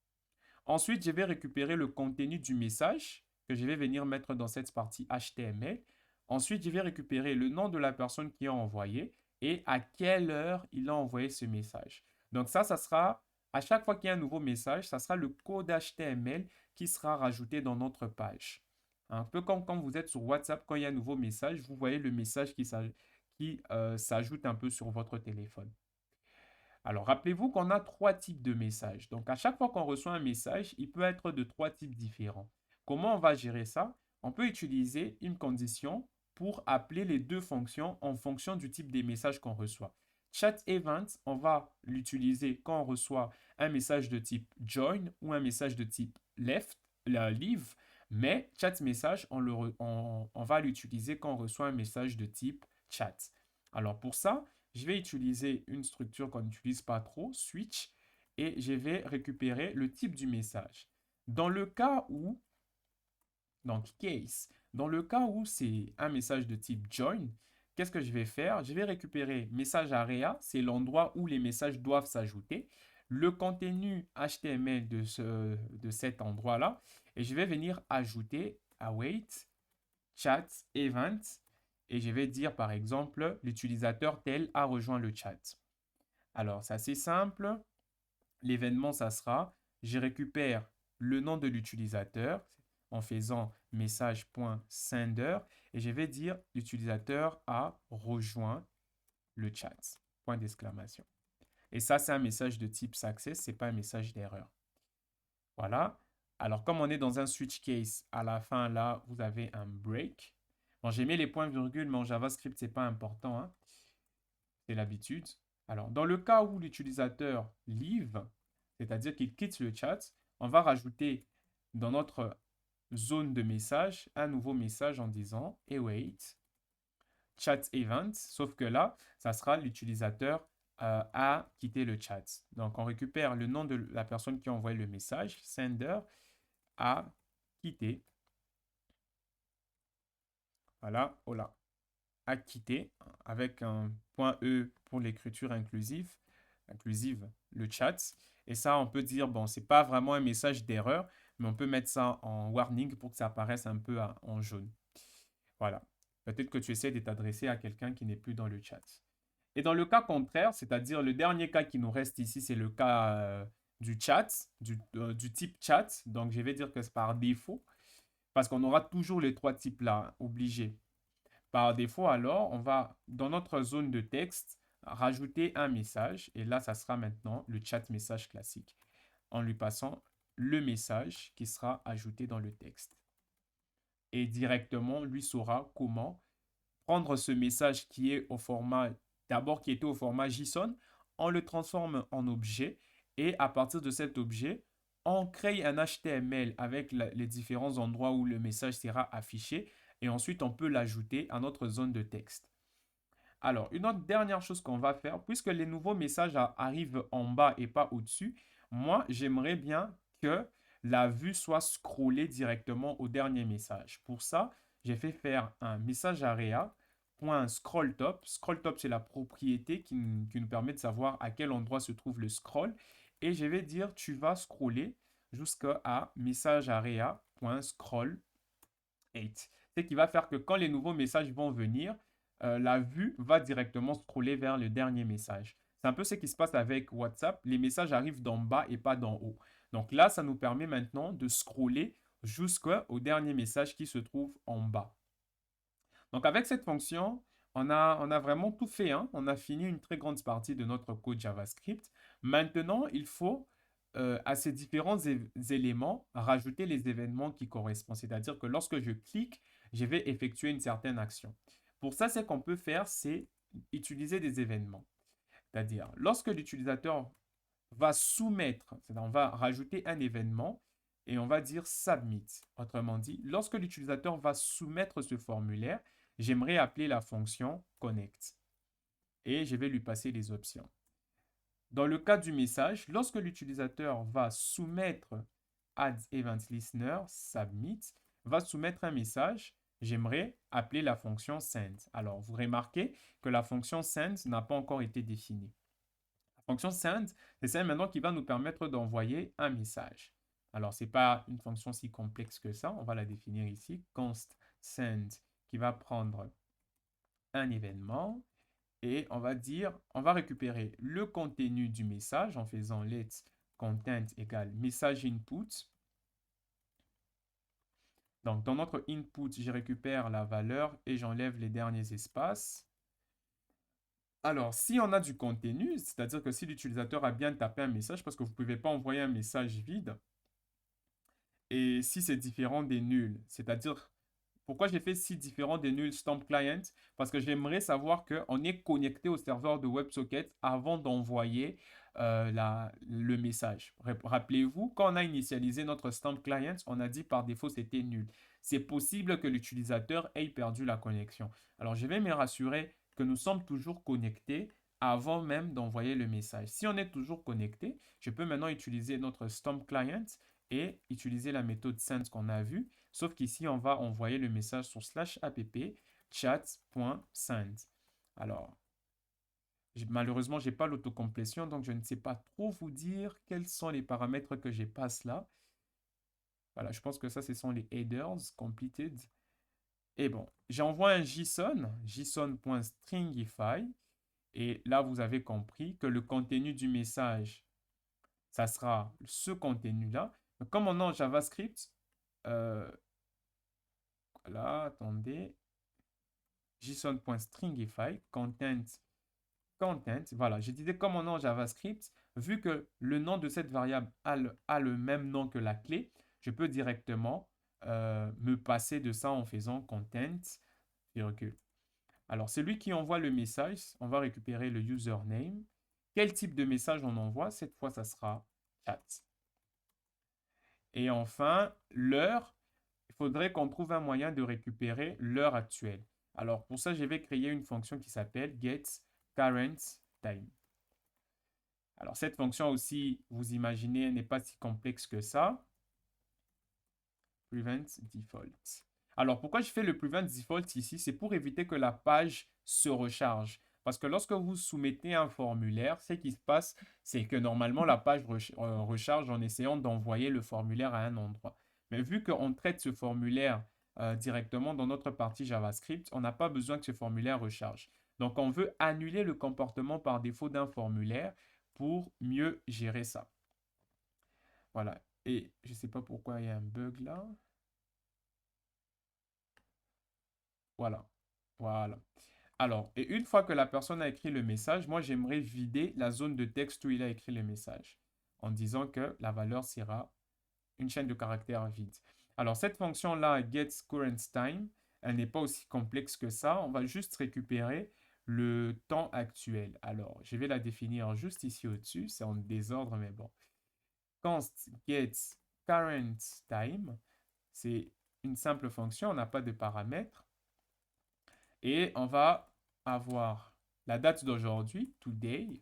Ensuite, je vais récupérer le contenu du message que je vais venir mettre dans cette partie HTML. Ensuite, je vais récupérer le nom de la personne qui a envoyé et à quelle heure il a envoyé ce message. Donc ça sera, à chaque fois qu'il y a un nouveau message, ça sera le code HTML qui sera rajouté dans notre page. Un peu comme quand vous êtes sur WhatsApp, quand il y a un nouveau message, vous voyez le message qui s'ajoute un peu sur votre téléphone. Alors, rappelez-vous qu'on a 3 types de messages. Donc, à chaque fois qu'on reçoit un message, il peut être de 3 types différents. Comment on va gérer ça? On peut utiliser une condition pour appeler les deux fonctions en fonction du type des messages qu'on reçoit. Chat event, on va l'utiliser quand on reçoit un message de type join ou un message de type leave, mais chat message, on va l'utiliser quand on reçoit un message de type chat. Alors pour ça, je vais utiliser une structure qu'on n'utilise pas trop, switch, et je vais récupérer le type du message. Dans le cas où, donc case, dans le cas où c'est un message de type join, qu'est-ce que je vais faire? Je vais récupérer message area, c'est l'endroit où les messages doivent s'ajouter, le contenu HTML de cet endroit-là, et je vais venir ajouter await chat event et je vais dire par exemple l'utilisateur tel a rejoint le chat. Alors c'est assez simple. L'événement, ça sera, je récupère le nom de l'utilisateur. en faisant message.sender et je vais dire l'utilisateur a rejoint le chat. Point d'exclamation. Et ça, c'est un message de type success, ce n'est pas un message d'erreur. Voilà. Alors, comme on est dans un switch case, à la fin, là, vous avez un break. Bon, j'ai mis les points-virgules, mais en JavaScript, ce n'est pas important, hein. C'est l'habitude. Alors, dans le cas où l'utilisateur leave, c'est-à-dire qu'il quitte le chat, on va rajouter dans notre zone de message un nouveau message en disant await chat event, sauf que là, ça sera l'utilisateur a quitté le chat. Donc, on récupère le nom de la personne qui a envoyé le message, sender a quitté. Voilà, voilà, a quitté avec un point E pour l'écriture inclusive, le chat. Et ça, on peut dire, bon, c'est pas vraiment un message d'erreur, mais on peut mettre ça en warning pour que ça apparaisse un peu en jaune. Voilà. Peut-être que tu essaies de t'adresser à quelqu'un qui n'est plus dans le chat. Et dans le cas contraire, c'est-à-dire le dernier cas qui nous reste ici, c'est le cas du chat, du type chat. Donc, je vais dire que c'est par défaut, parce qu'on aura toujours les trois types là, obligés. Par défaut, alors, on va, dans notre zone de texte, rajouter un message. Et là, ça sera maintenant le chat message classique, en lui passant le message qui sera ajouté dans le texte. Et directement, lui saura comment prendre ce message qui est au format, d'abord qui était au format JSON, on le transforme en objet et à partir de cet objet, on crée un HTML avec les différents endroits où le message sera affiché et ensuite on peut l'ajouter à notre zone de texte. Alors, une autre dernière chose qu'on va faire, puisque les nouveaux messages arrivent en bas et pas au-dessus, moi, j'aimerais bien que la vue soit scrollée directement au dernier message. Pour ça, j'ai fait faire un message area .scrollTop. ScrollTop, c'est la propriété qui nous permet de savoir à quel endroit se trouve le scroll. Et je vais dire, tu vas scroller jusqu'à message area.scroll8. C'est qui va faire que quand les nouveaux messages vont venir, la vue va directement scroller vers le dernier message. C'est un peu ce qui se passe avec WhatsApp. Les messages arrivent d'en bas et pas d'en haut. Donc là, ça nous permet maintenant de scroller jusqu'au dernier message qui se trouve en bas. Donc avec cette fonction, on a vraiment tout fait, hein. On a fini une très grande partie de notre code JavaScript. Maintenant, il faut à ces différents éléments rajouter les événements qui correspondent. C'est-à-dire que lorsque je clique, je vais effectuer une certaine action. Pour ça, ce qu'on peut faire, c'est utiliser des événements. C'est-à-dire, lorsque l'utilisateur va soumettre, on va rajouter un événement et on va dire submit. Autrement dit, lorsque l'utilisateur va soumettre ce formulaire, j'aimerais appeler la fonction connect et je vais lui passer les options. Dans le cas du message, lorsque l'utilisateur va soumettre add event listener, submit, va soumettre un message, j'aimerais appeler la fonction send. Alors, vous remarquez que la fonction send n'a pas encore été définie. La fonction send, c'est celle maintenant qui va nous permettre d'envoyer un message. Alors, ce n'est pas une fonction si complexe que ça. On va la définir ici. Const send qui va prendre un événement et on va dire, on va récupérer le contenu du message en faisant let content égale message input. Donc, dans notre input, je récupère la valeur et j'enlève les derniers espaces. Alors, si on a du contenu, c'est-à-dire que si l'utilisateur a bien tapé un message, parce que vous ne pouvez pas envoyer un message vide, et si c'est différent des nuls, c'est-à-dire, pourquoi j'ai fait si différent des nuls stamp client? Parce que j'aimerais savoir qu'on est connecté au serveur de WebSocket avant d'envoyer le message. Rappelez-vous, quand on a initialisé notre stamp client, on a dit par défaut c'était nul. C'est possible que l'utilisateur ait perdu la connexion. Alors, je vais me rassurer que nous sommes toujours connectés avant même d'envoyer le message. Si on est toujours connecté, je peux maintenant utiliser notre stamp client et utiliser la méthode send qu'on a vue. Sauf qu'ici, on va envoyer le message sur /app chat.send. Alors, malheureusement, je n'ai pas l'autocomplétion, donc je ne sais pas trop vous dire quels sont les paramètres que je passe là. Voilà, je pense que ça, ce sont les headers completed. Et bon, j'envoie un JSON, json.stringify. Et là, vous avez compris que le contenu du message, ça sera ce contenu-là. Comme on est en JavaScript, Voilà, attendez. JSON.stringify, content. Voilà, je disais comme mon nom JavaScript, vu que le nom de cette variable a le même nom que la clé, je peux directement me passer de ça en faisant content, virgule. Alors, celui qui envoie le message, on va récupérer le username. Quel type de message on envoie? Cette fois, ça sera chat. Et enfin, l'heure, il faudrait qu'on trouve un moyen de récupérer l'heure actuelle. Alors, pour ça, je vais créer une fonction qui s'appelle getCurrentTime. Alors, cette fonction aussi, vous imaginez, n'est pas si complexe que ça. Prevent default. Alors, pourquoi je fais le prevent default ici? C'est pour éviter que la page se recharge. Parce que lorsque vous soumettez un formulaire, ce qui se passe, c'est que normalement, la page recharge en essayant d'envoyer le formulaire à un endroit. Mais vu qu'on traite ce formulaire directement dans notre partie JavaScript, on n'a pas besoin que ce formulaire recharge. Donc, on veut annuler le comportement par défaut d'un formulaire pour mieux gérer ça. Voilà. Et je ne sais pas pourquoi il y a un bug là. Voilà. Voilà. Alors, et une fois que la personne a écrit le message, moi, j'aimerais vider la zone de texte où il a écrit le message en disant que la valeur sera une chaîne de caractères vide. Alors, cette fonction-là, getCurrentTime, elle n'est pas aussi complexe que ça. On va juste récupérer le temps actuel. Alors, je vais la définir juste ici au-dessus. C'est en désordre, mais bon. Const getCurrentTime, c'est une simple fonction, on n'a pas de paramètres. Et on va avoir la date d'aujourd'hui, today,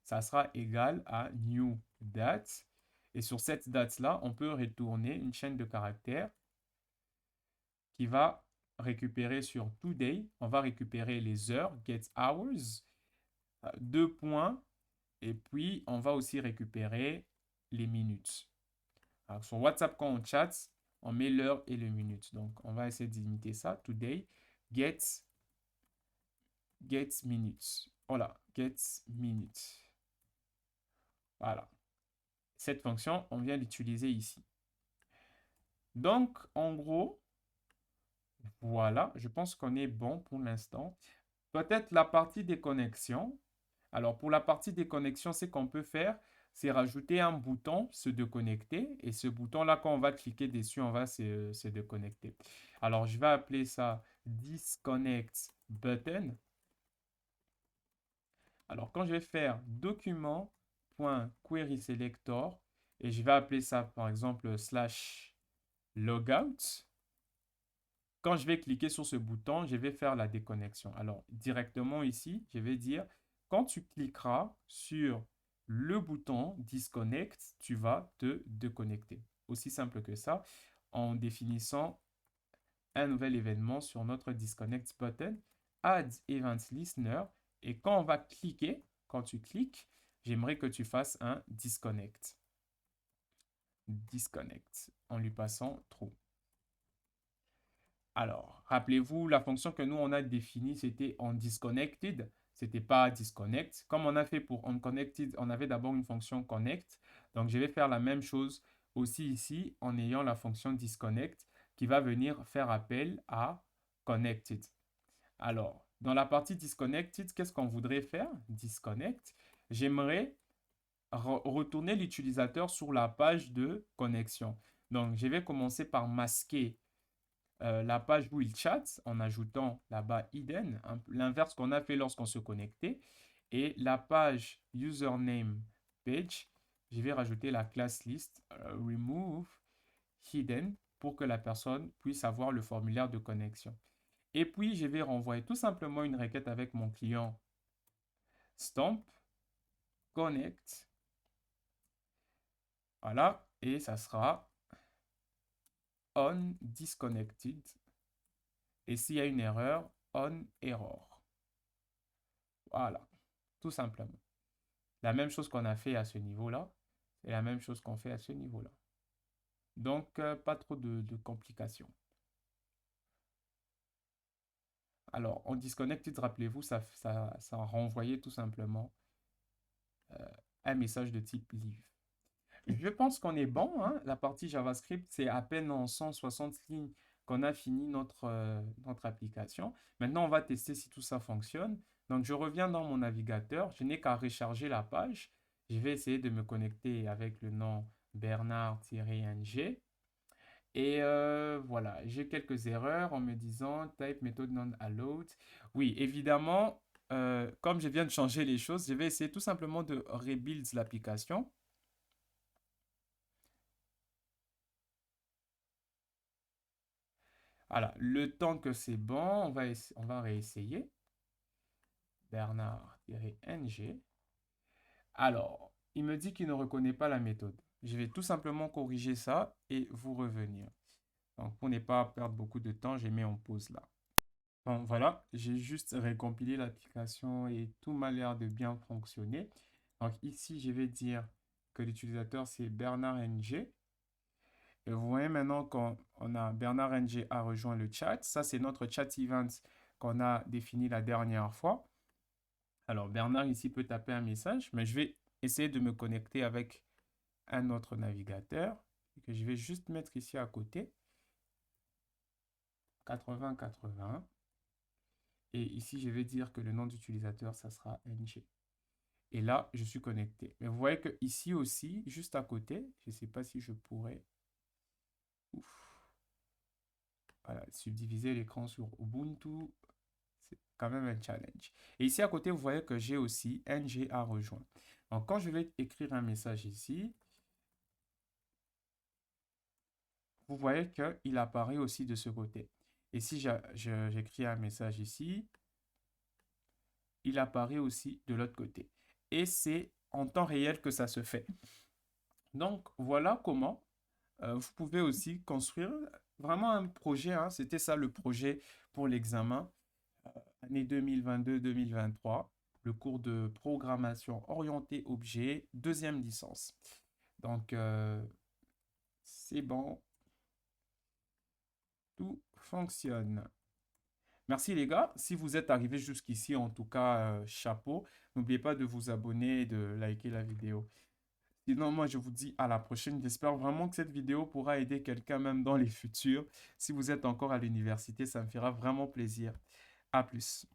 ça sera égal à new date. Et sur cette date-là, on peut retourner une chaîne de caractères qui va récupérer sur today, on va récupérer les heures, get hours, deux points, et puis on va aussi récupérer les minutes. Alors, sur WhatsApp, quand on chat, on met l'heure et les minutes. Donc, on va essayer d'imiter ça. Today, get minutes. Voilà, get minutes. Voilà. Cette fonction, on vient l'utiliser ici. Donc, en gros, voilà, je pense qu'on est bon pour l'instant. Peut-être la partie des connexions. Alors, pour la partie des connexions, ce qu'on peut faire, c'est rajouter un bouton, se déconnecter. Et ce bouton-là, quand on va cliquer dessus, on va se déconnecter. Alors, je vais appeler ça disconnect button. Alors, quand je vais faire document.querySelector et je vais appeler ça par exemple slash logout, quand je vais cliquer sur ce bouton, je vais faire la déconnexion. Alors, directement ici, je vais dire quand tu cliqueras sur le bouton disconnect, tu vas te déconnecter. Aussi simple que ça, en définissant un nouvel événement sur notre disconnect button, add event listener. Et quand on va cliquer, quand tu cliques, j'aimerais que tu fasses un disconnect. Disconnect en lui passant true. Alors, rappelez-vous, la fonction que nous, on a définie, c'était onDisconnected. C'était pas disconnect. Comme on a fait pour onConnected, on avait d'abord une fonction connect. Donc, je vais faire la même chose aussi ici en ayant la fonction disconnect qui va venir faire appel à connected. Alors, dans la partie disconnected, qu'est-ce qu'on voudrait faire? Disconnect. J'aimerais retourner l'utilisateur sur la page de connexion. Donc, je vais commencer par masquer la page où il chatte en ajoutant là-bas hidden, l'inverse qu'on a fait lorsqu'on se connectait. Et la page username page, je vais rajouter la classe list remove hidden pour que la personne puisse avoir le formulaire de connexion. Et puis, je vais renvoyer tout simplement une requête avec mon client stamp connect. Voilà, et ça sera on disconnected. Et s'il y a une erreur, on error. Voilà, tout simplement. La même chose qu'on a fait à ce niveau-là, c'est la même chose qu'on fait à ce niveau-là. Donc, pas trop de complications. Alors, on disconnected, rappelez-vous, ça renvoyait tout simplement un message de type leave. Je pense qu'on est bon, hein. La partie JavaScript, c'est à peine en 160 lignes qu'on a fini notre application. Maintenant, on va tester si tout ça fonctionne. Donc, je reviens dans mon navigateur. Je n'ai qu'à recharger la page. Je vais essayer de me connecter avec le nom Bernard-ng. Et voilà, j'ai quelques erreurs en me disant type method non allowed. Oui, évidemment, comme je viens de changer les choses, je vais essayer tout simplement de rebuild l'application. Voilà, le temps que c'est bon, on va réessayer. Bernard-ng. Alors, il me dit qu'il ne reconnaît pas la méthode. Je vais tout simplement corriger ça et vous revenir. Donc, pour ne pas perdre beaucoup de temps, j'ai mis en pause là. Bon, voilà, j'ai juste récompilé l'application et tout m'a l'air de bien fonctionner. Donc ici, je vais dire que l'utilisateur, c'est Bernard NG. Et vous voyez maintenant qu'on a Bernard NG a rejoint le chat. Ça, c'est notre chat event qu'on a défini la dernière fois. Alors, Bernard ici peut taper un message, mais je vais essayer de me connecter avec un autre navigateur que je vais juste mettre ici à côté. 80-80. Et ici, je vais dire que le nom d'utilisateur, ça sera NG. Et là, je suis connecté. Mais vous voyez que ici aussi, juste à côté, je ne sais pas si je pourrais voilà, subdiviser l'écran sur Ubuntu. C'est quand même un challenge. Et ici à côté, vous voyez que j'ai aussi NG à rejoindre. Donc, quand je vais écrire un message ici, vous voyez qu'il apparaît aussi de ce côté. Et si j'écris un message ici, il apparaît aussi de l'autre côté. Et c'est en temps réel que ça se fait. Donc, voilà comment vous pouvez aussi construire vraiment un projet, hein. C'était ça le projet pour l'examen, année 2022-2023, le cours de programmation orientée objet, deuxième licence. Donc, c'est bon, tout fonctionne. Merci les gars. Si vous êtes arrivés jusqu'ici, en tout cas, chapeau. N'oubliez pas de vous abonner et de liker la vidéo. Sinon, moi, je vous dis à la prochaine. J'espère vraiment que cette vidéo pourra aider quelqu'un même dans les futurs. Si vous êtes encore à l'université, ça me fera vraiment plaisir. À plus.